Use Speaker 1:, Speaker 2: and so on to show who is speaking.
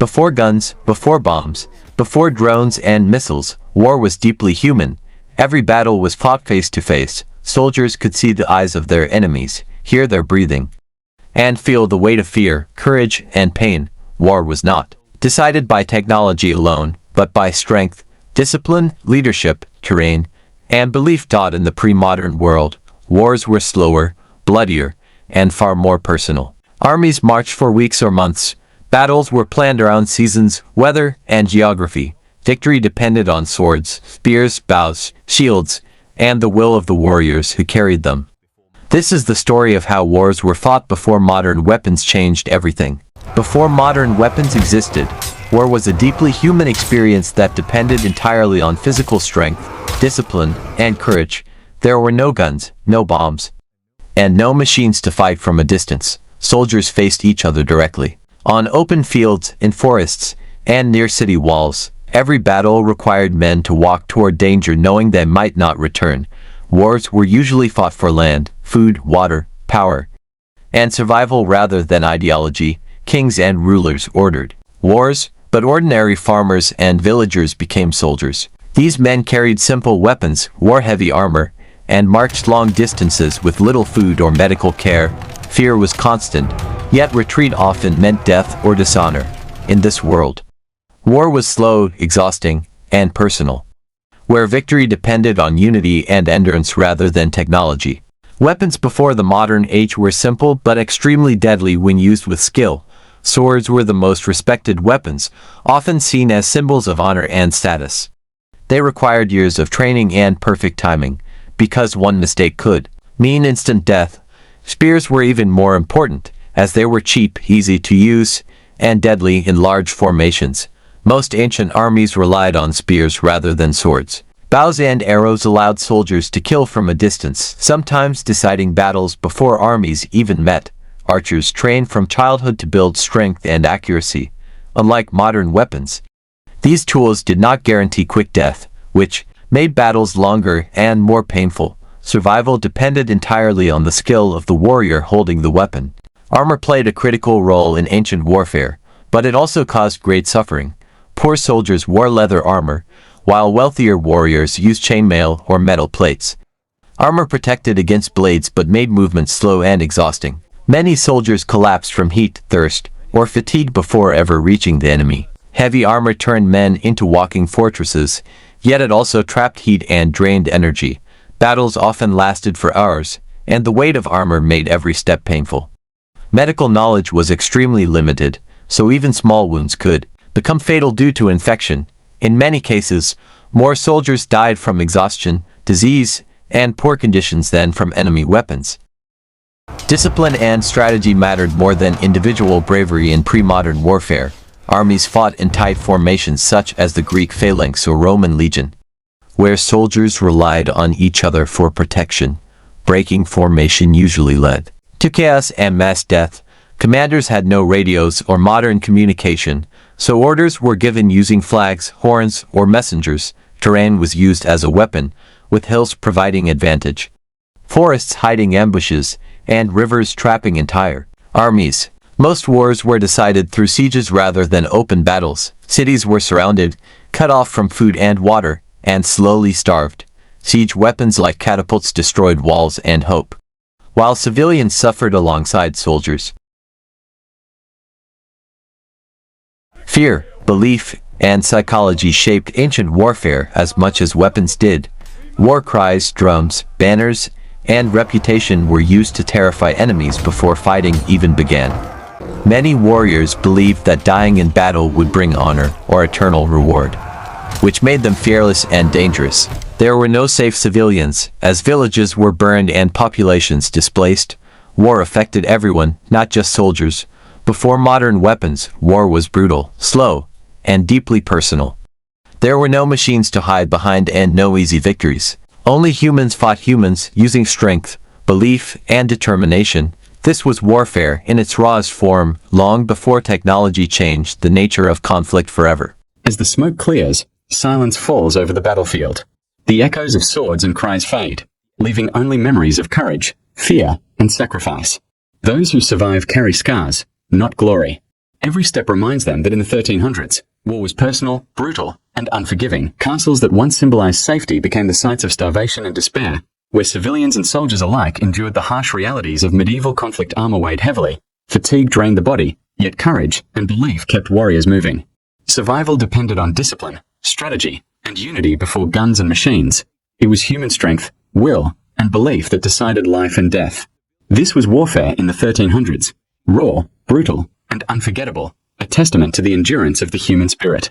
Speaker 1: Before guns, before bombs, before drones and missiles, war was deeply human. Every battle was fought face to face. Soldiers could see the eyes of their enemies, hear their breathing, and feel the weight of fear, courage, and pain. War was not decided by technology alone, but by strength, discipline, leadership, terrain, and belief. In the pre-modern world, wars were slower, bloodier, and far more personal. Armies marched for weeks or months. Battles were planned around seasons, weather, and geography. Victory depended on swords, spears, bows, shields, and the will of the warriors who carried them. This is the story of how wars were fought before modern weapons changed everything. Before modern weapons existed, war was a deeply human experience that depended entirely on physical strength, discipline, and courage. There were no guns, no bombs, and no machines to fight from a distance. Soldiers faced each other directly. On open fields, in forests, and near city walls, every battle required men to walk toward danger knowing they might not return. Wars were usually fought for land, food, water, power, and survival rather than ideology. Kings and rulers ordered wars, but ordinary farmers and villagers became soldiers. These men carried simple weapons, wore heavy armor, and marched long distances with little food or medical care. Fear was constant, yet retreat often meant death or dishonor. In this world, war was slow, exhausting, and personal, where victory depended on unity and endurance rather than technology. Weapons before the modern age were simple but extremely deadly when used with skill. Swords were the most respected weapons, often seen as symbols of honor and status. They required years of training and perfect timing, because one mistake could mean instant death. Spears were even more important, as they were cheap, easy to use, and deadly in large formations. Most ancient armies relied on spears rather than swords. Bows and arrows allowed soldiers to kill from a distance, sometimes deciding battles before armies even met. Archers trained from childhood to build strength and accuracy. Unlike modern weapons, these tools did not guarantee quick death, which made battles longer and more painful. Survival depended entirely on the skill of the warrior holding the weapon. Armor played a critical role in ancient warfare, but it also caused great suffering. Poor soldiers wore leather armor, while wealthier warriors used chainmail or metal plates. Armor protected against blades but made movement slow and exhausting. Many soldiers collapsed from heat, thirst, or fatigue before ever reaching the enemy. Heavy armor turned men into walking fortresses, yet it also trapped heat and drained energy. Battles often lasted for hours, and the weight of armor made every step painful. Medical knowledge was extremely limited, so even small wounds could become fatal due to infection. In many cases, more soldiers died from exhaustion, disease, and poor conditions than from enemy weapons. Discipline and strategy mattered more than individual bravery in pre-modern warfare. Armies fought in tight formations such as the Greek phalanx or Roman legion, where soldiers relied on each other for protection. Breaking formation usually led to chaos and mass death. Commanders had no radios or modern communication, so orders were given using flags, horns, or messengers. Terrain was used as a weapon, with hills providing advantage, forests hiding ambushes, and rivers trapping entire armies. Most wars were decided through sieges rather than open battles. Cities were surrounded, cut off from food and water, and slowly starved. Siege weapons like catapults destroyed walls and hope, while civilians suffered alongside soldiers. Fear, belief, and psychology shaped ancient warfare as much as weapons did. War cries, drums, banners, and reputation were used to terrify enemies before fighting even began. Many warriors believed that dying in battle would bring honor or eternal reward, which made them fearless and dangerous. There were no safe civilians, as villages were burned and populations displaced. War affected everyone, not just soldiers. Before modern weapons, war was brutal, slow, and deeply personal. There were no machines to hide behind and no easy victories. Only humans fought humans, using strength, belief, and determination. This was warfare in its rawest form, long before technology changed the nature of conflict forever.
Speaker 2: As the smoke clears, silence falls over the battlefield. The echoes of swords and cries fade, leaving only memories of courage, fear, and sacrifice. Those who survive carry scars, not glory. Every step reminds them that in the 1300s, war was personal, brutal, and unforgiving. Castles that once symbolized safety became the sites of starvation and despair, where civilians and soldiers alike endured the harsh realities of medieval conflict. Armor weighed heavily, fatigue drained the body, yet courage and belief kept warriors moving. Survival depended on discipline, strategy, and unity before guns and machines. It was human strength, will, and belief that decided life and death. This was warfare in the 1300s, raw, brutal, and unforgettable, a testament to the endurance of the human spirit.